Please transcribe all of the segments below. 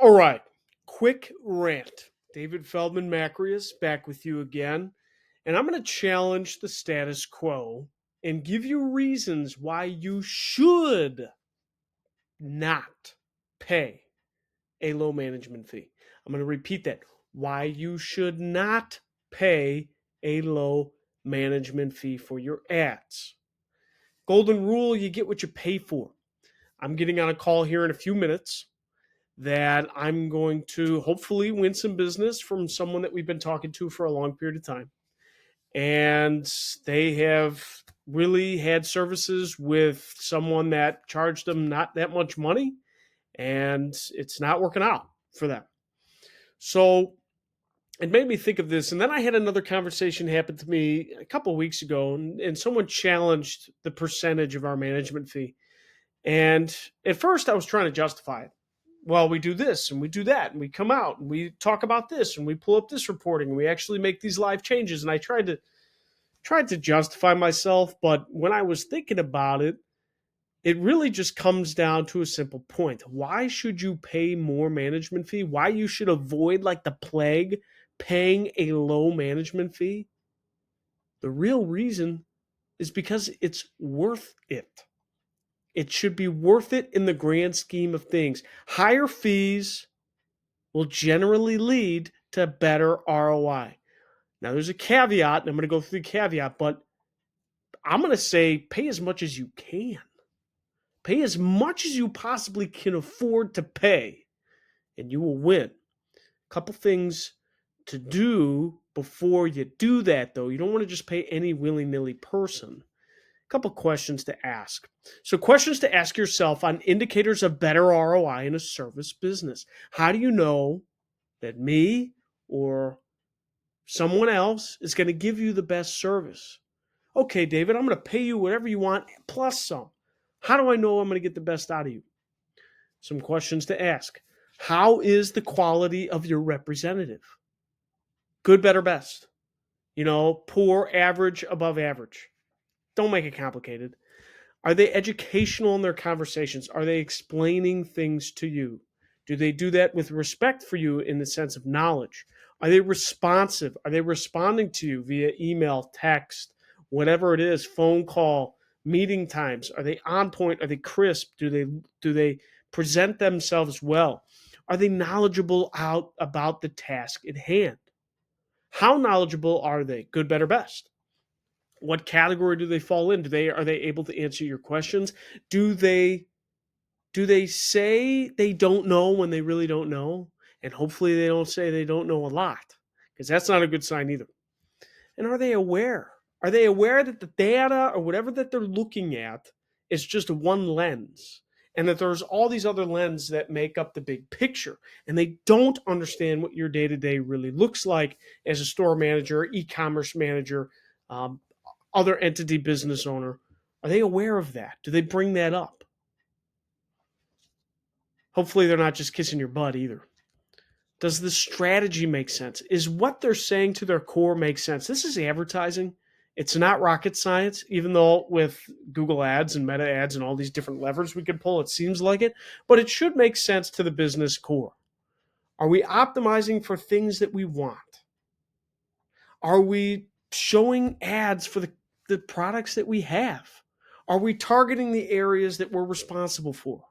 All right. Quick rant. David Feldman-Makrias back with you again. And I'm going to challenge the status quo and give you reasons why you should not pay a low management fee. I'm going to repeat that. Why you should not pay a low management fee for your ads. Golden rule, you get what you pay for. I'm getting on a call here in a few minutes that I'm going to hopefully win some business from someone that we've been talking to for a long period of time. And they have really had services with someone that charged them not that much money, and it's not working out for them. So it made me think of this. And then I had another conversation happen to me a couple of weeks ago, and someone challenged the percentage of our management fee. And at first I was trying to justify it. Well, we do this and we do that, and we come out and we talk about this and we pull up this reporting and we actually make these live changes. And I tried to justify myself, but when I was thinking about it, it really just comes down to a simple point. Why should you pay more management fee? Why you should avoid like the plague paying a low management fee? The real reason is because it's worth it. It should be worth it in the grand scheme of things. Higher fees will generally lead to better ROI. Now, there's a caveat, and I'm going to go through the caveat, but I'm going to say pay as much as you can. Pay as much as you possibly can afford to pay, and you will win. A couple things to do before you do that, though. You don't want to just pay any willy-nilly person. Couple questions to ask. So questions to ask yourself on indicators of better ROI in a service business. How do you know that me or someone else is going to give you the best service? Okay, David, I'm going to pay you whatever you want plus some. How do I know I'm going to get the best out of you? Some questions to ask. How is the quality of your representative? Good, better, best. Poor, average, above average. Don't make it complicated. Are they educational in their conversations? Are they explaining things to you? Do they do that with respect for you in the sense of knowledge? Are they responsive? Are they responding to you via email, text, whatever it is, phone call, meeting times? Are they on point? Are they crisp? Do they present themselves well? Are they knowledgeable about the task at hand? How knowledgeable are they? Good, better, best. What category do they fall in? Are they able to answer your questions? Do they say they don't know when they really don't know? And hopefully they don't say they don't know a lot, because that's not a good sign either. And are they aware? Are they aware that the data or whatever that they're looking at is just one lens, and that there's all these other lenses that make up the big picture, and they don't understand what your day-to-day really looks like as a store manager, e-commerce manager, other entity business owner? Are they aware of that? Do they bring that up? Hopefully they're not just kissing your butt either. Does the strategy make sense? Is what they're saying to their core make sense? This is advertising. It's not rocket science, even though with Google ads and meta ads and all these different levers we could pull, it seems like it, but it should make sense to the business core. Are we optimizing for things that we want? Are we showing ads for the products that we have? Are we targeting the areas that we're responsible for?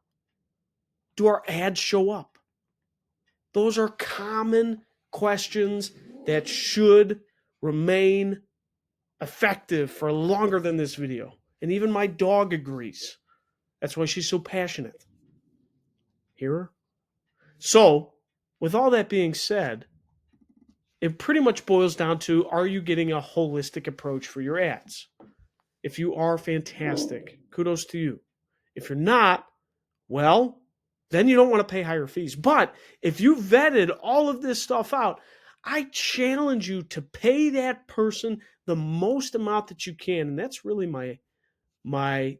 Do our ads show up? Those are common questions that should remain effective for longer than this video. And even my dog agrees. That's why she's so passionate. Hear her? So, with all that being said, it pretty much boils down to, are you getting a holistic approach for your ads? If you are, fantastic. Kudos to you. If you're not, well, then you don't want to pay higher fees. But if you vetted all of this stuff out, I challenge you to pay that person the most amount that you can. And that's really my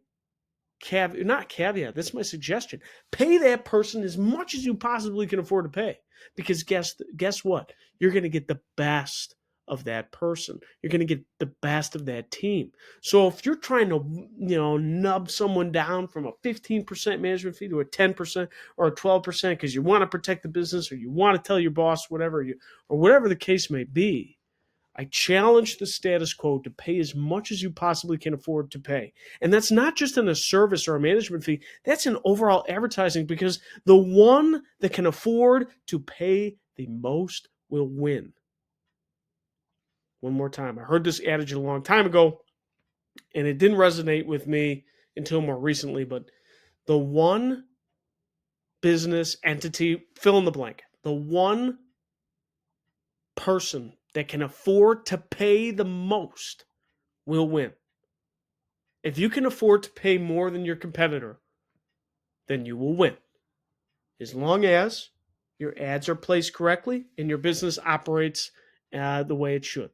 caveat, not caveat, that's my suggestion. Pay that person as much as you possibly can afford to pay. Because guess what? You're going to get the best of that person. You're going to get the best of that team. So if you're trying to, nub someone down from a 15% management fee to a 10% or a 12% because you want to protect the business or you want to tell your boss or whatever the case may be, I challenge the status quo to pay as much as you possibly can afford to pay. And that's not just in a service or a management fee, that's in overall advertising, because the one that can afford to pay the most will win. One more time. I heard this adage a long time ago, and it didn't resonate with me until more recently, but the one business entity, fill in the blank, the one person that can afford to pay the most will win. If you can afford to pay more than your competitor, then you will win. As long as your ads are placed correctly and your business operates the way it should.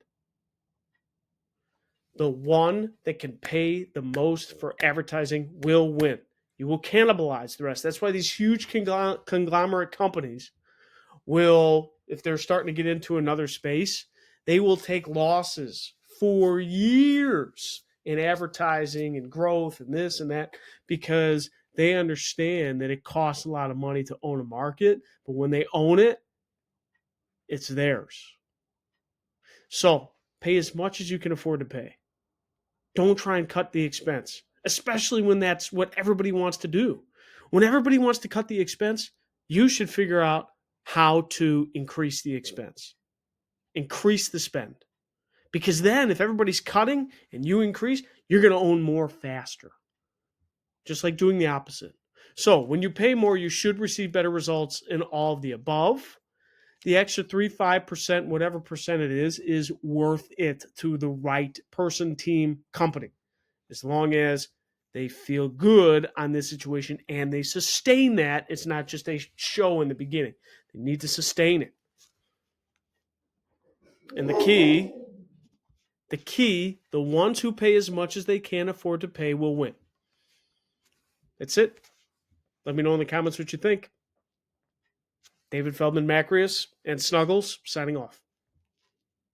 The one that can pay the most for advertising will win. You will cannibalize the rest. That's why these huge conglomerate companies will, if they're starting to get into another space, they will take losses for years in advertising and growth and this and that, because they understand that it costs a lot of money to own a market, but when they own it, it's theirs. So pay as much as you can afford to pay. Don't try and cut the expense, especially when that's what everybody wants to do. When everybody wants to cut the expense, you should figure out how to increase the expense, increase the spend. Because then if everybody's cutting and you increase, you're going to own more faster. Just like doing the opposite. So when you pay more, you should receive better results in all of the above. The extra 3, 5%, whatever percent it is worth it to the right person, team, company. As long as they feel good on this situation and they sustain that. It's not just a show in the beginning. They need to sustain it. And the ones who pay as much as they can afford to pay will win. That's it. Let me know in the comments what you think. David Feldman-Makrias and Snuggles signing off.